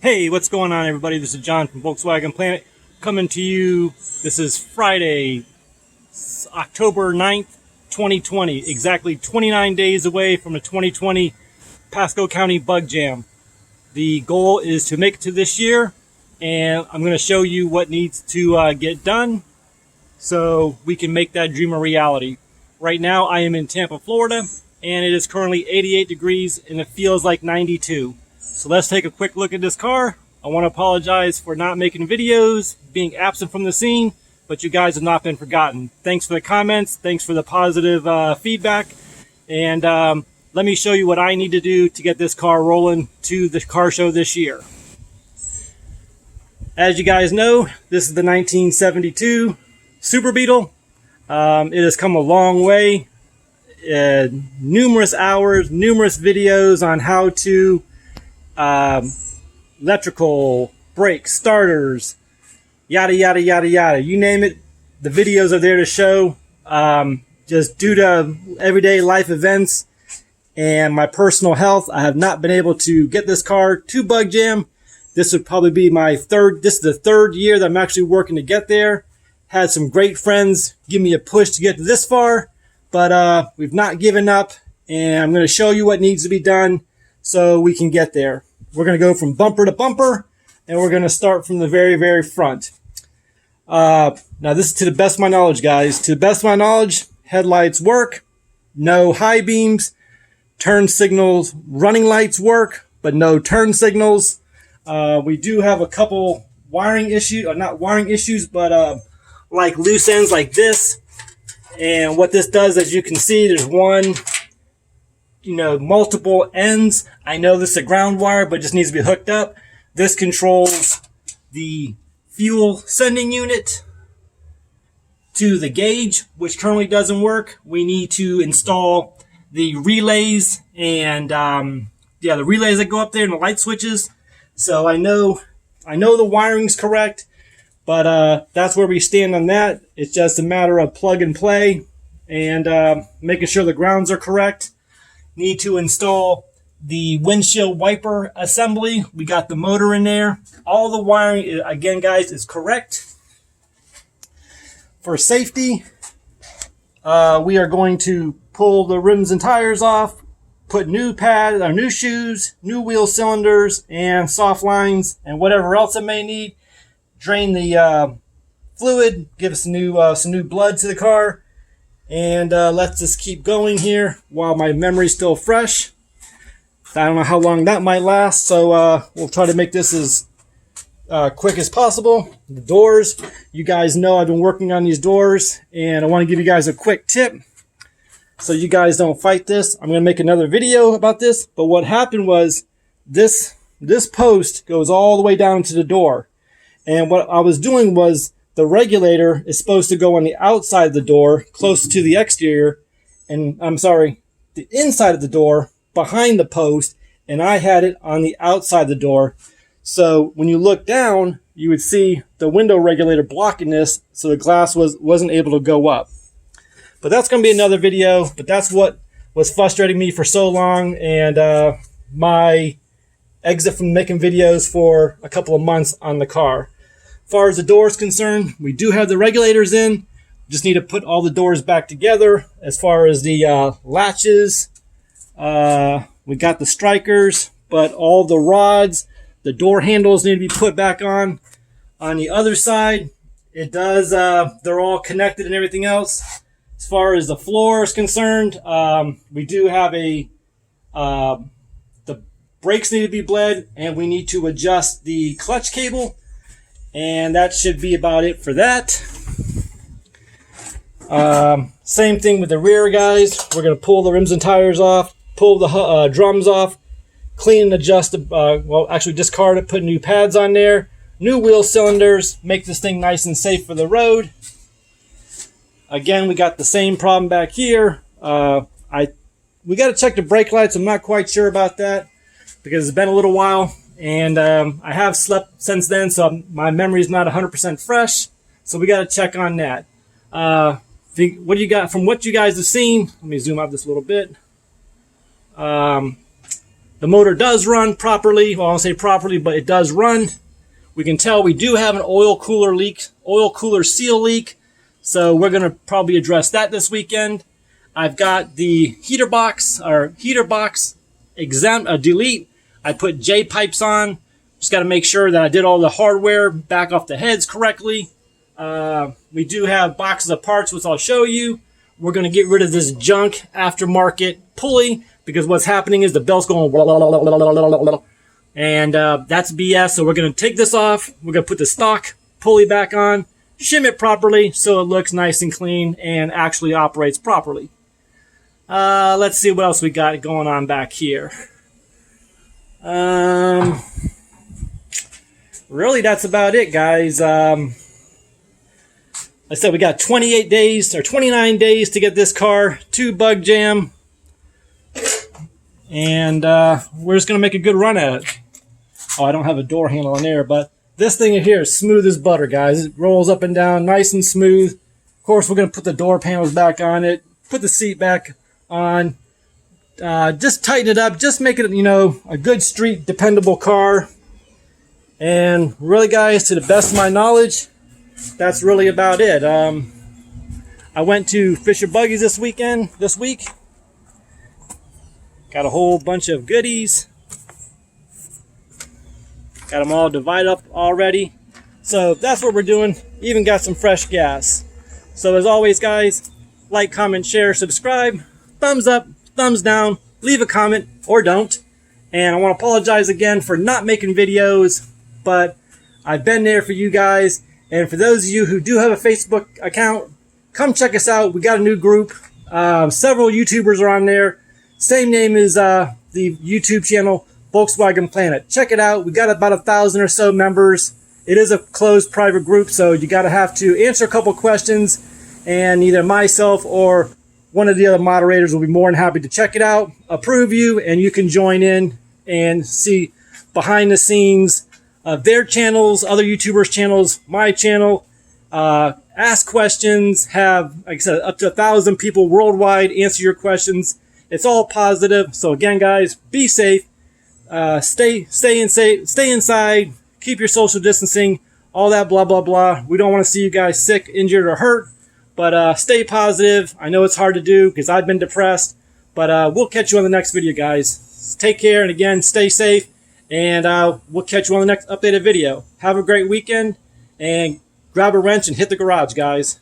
Hey, what's going on, everybody? This is John from Volkswagen Planet coming to you. This is Friday, October 9th, 2020, exactly 29 days away from the 2020 Pasco County Bugjam. The goal is to make it to this year, and I'm going to show you what needs to get done so we can make that dream a reality. Right now, I am in Tampa, Florida, and it is currently 88 degrees, and it feels like 92. So let's take a quick look at this car. I want to apologize for not making videos, being absent from the scene, but you guys have not been forgotten. Thanks for the comments. Thanks for the positive feedback. And let me show you what I need to do to get this car rolling to the car show this year. As you guys know, this is the 1972 Super Beetle. It has come a long way. Numerous hours, numerous videos on how to electrical, brakes, starters, yada yada yada yada, you name it. The videos are there to show. Just due to everyday life events and my personal health, I have not been able to get this car to Bugjam. This would probably be this is the third year that I'm actually working to get there. Had some great friends give me a push to get to this far, but we've not given up, and I'm going to show you what needs to be done so we can get there. We're going to go from bumper to bumper, and we're going to start from the very, very front. Now, this is to the best of my knowledge, guys. To the best of my knowledge, headlights work. No high beams. Turn signals, running lights work, but no turn signals. We do have a couple wiring issues, or not wiring issues, but like loose ends like this. And what this does, as you can see, there's multiple ends. I know this is a ground wire, but it just needs to be hooked up. This controls the fuel sending unit to the gauge, which currently doesn't work. We need to install the relays and the relays that go up there and the light switches. So I know the wiring's correct, but that's where we stand on that. It's just a matter of plug and play and making sure the grounds are correct. Need to install the windshield wiper assembly. We got the motor in there. All the wiring, again, guys, is correct. For safety, we are going to pull the rims and tires off, put new pads, or new shoes, new wheel cylinders, and soft lines, and whatever else it may need. Drain the fluid, give us some new blood to the car. And let's just keep going here while my memory's still fresh. I don't know how long that might last, so we'll try to make this as quick as possible. The doors, you guys know I've been working on these doors, and I want to give you guys a quick tip so you guys don't fight this. I'm going to make another video about this, but what happened was this post goes all the way down to the door. And what I was doing was, the regulator is supposed to go on the outside of the door, close to the exterior, and the inside of the door, behind the post, and I had it on the outside of the door. So when you look down, you would see the window regulator blocking this, so the glass wasn't able to go up. But that's going to be another video, but that's what was frustrating me for so long, and my exit from making videos for a couple of months on the car. As far as the door is concerned, we do have the regulators in. Just need to put all the doors back together. As far as the latches, we got the strikers, but all the rods, the door handles need to be put back on. On the other side, it does, they're all connected and everything else. As far as the floor is concerned, we do have the brakes need to be bled, and we need to adjust the clutch cable. And that should be about it for that. Same thing with the rear, guys. We're going to pull the rims and tires off, pull the drums off, clean and adjust discard it, put new pads on there, new wheel cylinders, make this thing nice and safe for the road. Again, we got the same problem back here. We got to check the brake lights. I'm not quite sure about that because it's been a little while. And I have slept since then, so my memory is not 100% fresh. So we got to check on that. What do you got from what you guys have seen? Let me zoom out this a little bit. The motor does run properly. Well, I won't say properly, but it does run. We can tell we do have an oil cooler leak, oil cooler seal leak. So we're going to probably address that this weekend. I've got the heater box delete. I put J pipes on. Just got to make sure that I did all the hardware back off the heads correctly. We do have boxes of parts, which I'll show you. We're going to get rid of this junk aftermarket pulley because what's happening is the belt's going blah, blah, blah, blah, blah, blah, blah, and that's BS. So we're going to take this off. We're going to put the stock pulley back on, shim it properly so it looks nice and clean and actually operates properly. Let's see what else we got going on back here. Really, that's about it, guys. I said we got 28 days or 29 days to get this car to Bugjam. And we're just going to make a good run at it. Oh, I don't have a door handle on there, but this thing in here is smooth as butter, guys. It rolls up and down nice and smooth. Of course, we're going to put the door panels back on it, put the seat back on. Just tighten it up. Just make it, you know, a good street, dependable car. And really, guys, to the best of my knowledge, that's really about it. I went to Fisher Buggies this week. Got a whole bunch of goodies. Got them all divided up already. So that's what we're doing. Even got some fresh gas. So as always, guys, like, comment, share, subscribe, thumbs up, thumbs down, leave a comment or don't. And I want to apologize again for not making videos, but I've been there for you guys. And for those of you who do have a Facebook account, come check us out. We got a new group. Several YouTubers are on there. Same name as the YouTube channel, Volkswagen Planet. Check it out. We got about 1,000 or so members. It is a closed private group, so you got to have to answer a couple questions, and either myself or one of the other moderators will be more than happy to check it out, approve you, and you can join in and see behind the scenes of their channels, other YouTubers' channels, my channel, ask questions, have, like I said, up to 1,000 people worldwide answer your questions. It's all positive. So again, guys, be safe. Stay inside. Keep your social distancing. All that blah blah blah. We don't want to see you guys sick, injured, or hurt. But stay positive. I know it's hard to do because I've been depressed. But we'll catch you on the next video, guys. Take care, and again, stay safe. And we'll catch you on the next updated video. Have a great weekend, and grab a wrench and hit the garage, guys.